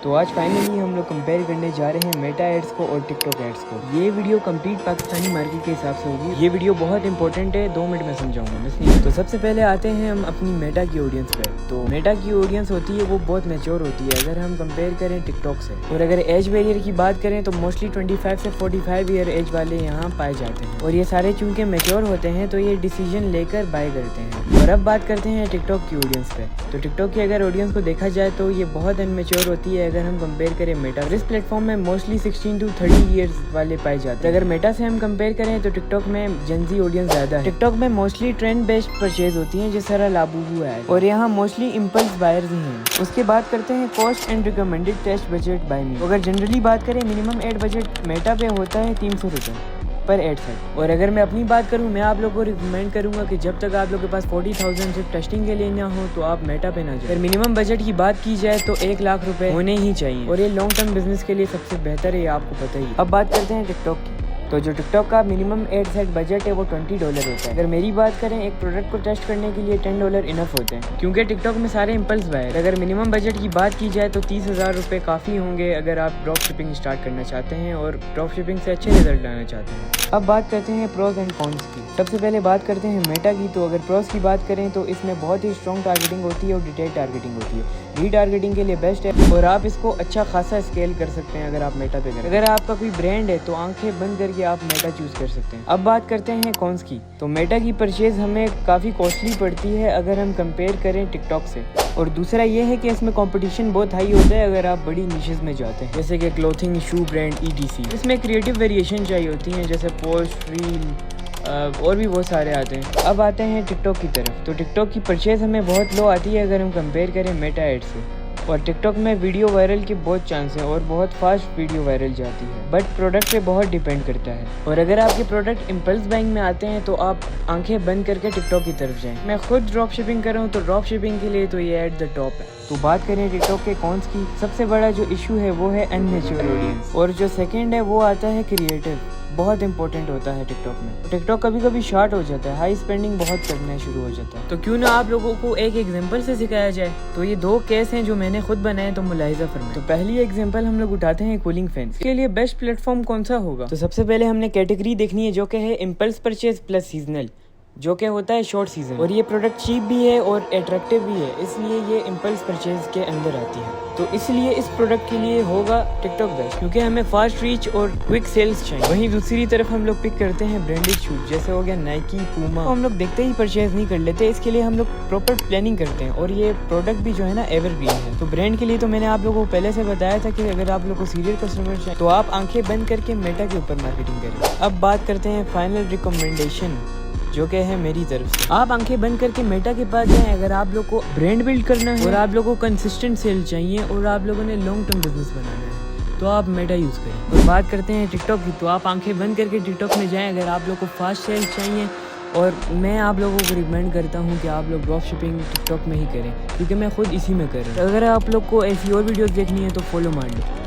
तो आज फाइनली हम लोग कंपेयर करने जा रहे हैं मेटा एड्स को और टिकटॉक एड्स को। ये वीडियो कंप्लीट पाकिस्तानी मार्केट के हिसाब से होगी। ये वीडियो बहुत इंपॉर्टेंट है, 2 मिनट में समझाऊंगा बस नहीं। तो सबसे पहले आते हैं हम अपनी मेटा की ऑडियंस पे। तो मेटा की ऑडियंस होती है वो बहुत मैच्योर होती है अगर हम कंपेयर करें टिकटॉक से। और अगर एज बैरियर की बात करें तो मोस्टली 25 से 45 ईयर एज वाले यहाँ पाए जाते हैं। और ये सारे चूंकि मैच्योर होते हैं तो ये डिसीजन लेकर बाय करते हैं। और अब बात करते हैं टिकटॉक की ऑडियंस पे। तो टिकटॉक की अगर ऑडियंस को देखा जाए तो ये बहुत अनमेच्योर होती है अगर हम कंपेयर करें मेटा। इस प्लेटफॉर्म में मोस्टली 16 to 30 ईयर्स वाले पाए जाते हैं। अगर मेटा से हम कंपेयर करें तो टिकटॉक में जेनजी ऑडियंस ज्यादा है। टिकटॉक में मोस्टली ट्रेंड बेस्ड परचेज होती है जिस तरह लाबूबू है, और यहाँ मोस्टली इम्पल्स बायर्स ही हैं। उसके बाद करते हैं cost and recommended test budget by me. अगर जनरली बात करें मिनिमम एड बजट मेटा पे होता है 300 रुपये पर एड सेट। और अगर मैं अपनी बात करूं, मैं आप लोगों को रिकमेंड करूंगा कि जब तक आप लोगों के पास 40,000 सिर्फ टेस्टिंग के लिए ना हो तो आप मेटा पे ना जाए। अगर मिनिमम बजट की बात की जाए तो 1 लाख रुपए होने ही चाहिए, और ये लॉन्ग टर्म बिजनेस के लिए सबसे बेहतर है, ये आपको पता ही। अब बात करते हैं टिकटॉक की। तो जो टिकटॉक का मिनिमम एड सेट बजट है वो $20 होता है। अगर मेरी बात करें एक प्रोडक्ट को टेस्ट करने के लिए $10 इनफ होते हैं, क्योंकि टिकटॉक में सारे इम्पल्स बायर। अगर मिनिमम बजट की बात की जाए तो 30,000 रुपये काफ़ी होंगे अगर आप ड्रॉप शिपिंग स्टार्ट करना चाहते हैं और ड्रॉप शिपिंग से अच्छे रिजल्ट लाना चाहते हैं। अब बात करते हैं प्रोज एंड कॉन्स की। सबसे पहले बात करते हैं मेटा की। तो अगर प्रोज की बात करें तो इसमें बहुत ही स्ट्रॉन्ग टारगेटिंग होती है और डिटेल टारगेटिंग होती है। रीटारगेटिंग के लिए बेस्ट है और आप इसको अच्छा खासा स्केल कर सकते हैं अगर आप मेटा पे करें। अगर आपका कोई ब्रांड है तो आंखें बंद करके आप मेटा चूज कर सकते हैं। अब बात करते हैं कॉन्स की। तो मेटा की परचेज हमें काफ़ी कॉस्टली पड़ती है अगर हम कंपेयर करें टिकटॉक से। और दूसरा ये है कि इसमें कंपटीशन बहुत हाई होता है अगर आप बड़ी निशेस में जाते हैं, जैसे कि क्लोथिंग, शू ब्रांड, ETC। इसमें क्रिएटिव वेरिएशन चाहिए होती हैं जैसे पोस्ट, रील और भी बहुत सारे आते हैं। अब आते हैं टिकटॉक की तरफ। तो टिकटॉक की परचेज हमें बहुत लो आती है अगर हम कंपेयर करें मेटा एड से। और टिकटॉक में वीडियो वायरल के बहुत चांस हैं और बहुत फास्ट वीडियो वायरल जाती है, बट प्रोडक्ट पे बहुत डिपेंड करता है। और अगर आपके प्रोडक्ट इम्पल्स बाइंग में आते हैं तो आप आंखें बंद करके टिकटॉक की तरफ जाएं। मैं खुद ड्रॉप शिपिंग कर रहा हूँ तो ड्रॉप शिपिंग के लिए तो ये एट द टॉप है। तो बात करें टिकटॉक के कॉन्स की, सबसे बड़ा जो इशू है वो है अनमेच्योर ऑडियंस, और जो सेकेंड है वो आता है क्रिएटिव। बहुत इंपॉर्टेंट होता है टिकटॉक में। टिकटॉक कभी कभी शॉर्ट हो जाता है, हाई स्पेंडिंग बहुत करना शुरू हो जाता है। तो क्यों ना आप लोगों को एक एग्जांपल से सिखाया जाए। तो ये 2 केस हैं जो मैंने खुद बनाए, तो मुलाहिजा फरमाएं। तो पहली एग्जांपल हम लोग उठाते हैं कूलिंग फैंस के लिए बेस्ट प्लेटफॉर्म कौन सा होगा। तो सबसे पहले हमने कैटेगरी देखनी है जो कि है इम्पल्स परचेज प्लस सीजनल, जो कि होता है शॉर्ट सीजन। और ये प्रोडक्ट चीप भी है और अट्रैक्टिव भी है, इसलिए ये इम्पल्स परचेज के अंदर आती है। तो इसलिए इस प्रोडक्ट के लिए होगा टिकटॉक बेस्ट, क्योंकि हमें फास्ट रीच और क्विक सेल्स चाहिए। वहीं दूसरी तरफ हम लोग पिक करते हैं ब्रांडेड शूज, जैसे हो गया नाइकी, पूमा। तो हम लोग देखते ही परचेज नहीं कर लेते, इसके लिए हम लोग प्रॉपर प्लानिंग करते हैं। और ये प्रोडक्ट भी जो है ना एवरग्रीन है। तो ब्रांड के लिए तो मैंने आप लोगों को पहले से बताया था कि अगर आप लोग को सीरियल कस्टमर चाहिए तो आप आंखें बंद करके मेटा के ऊपर मार्केटिंग करें। अब बात करते हैं फाइनल रिकमेंडेशन, जो कि है मेरी तरफ से। आप आंखें बंद करके मेटा के पास जाएं अगर आप लोग को ब्रांड बिल्ड करना है और आप लोगों को कंसिस्टेंट सेल चाहिए और आप लोगों ने लॉन्ग टर्म बिजनेस बनाना है, तो आप मेटा यूज़ करें। और बात करते हैं टिकटॉक की। तो आप आंखें बंद करके टिकटॉक में जाएं अगर आप लोग को फास्ट सेल्स चाहिए। और मैं आप लोगों को रिकमेंड करता हूँ कि आप लोग ड्रॉप शिपिंग टिकटॉक में ही करें, क्योंकि मैं खुद इसी में कर रहा हूँ। अगर आप लोग को ऐसी और वीडियोज़ देखनी है तो फॉलो मार लो।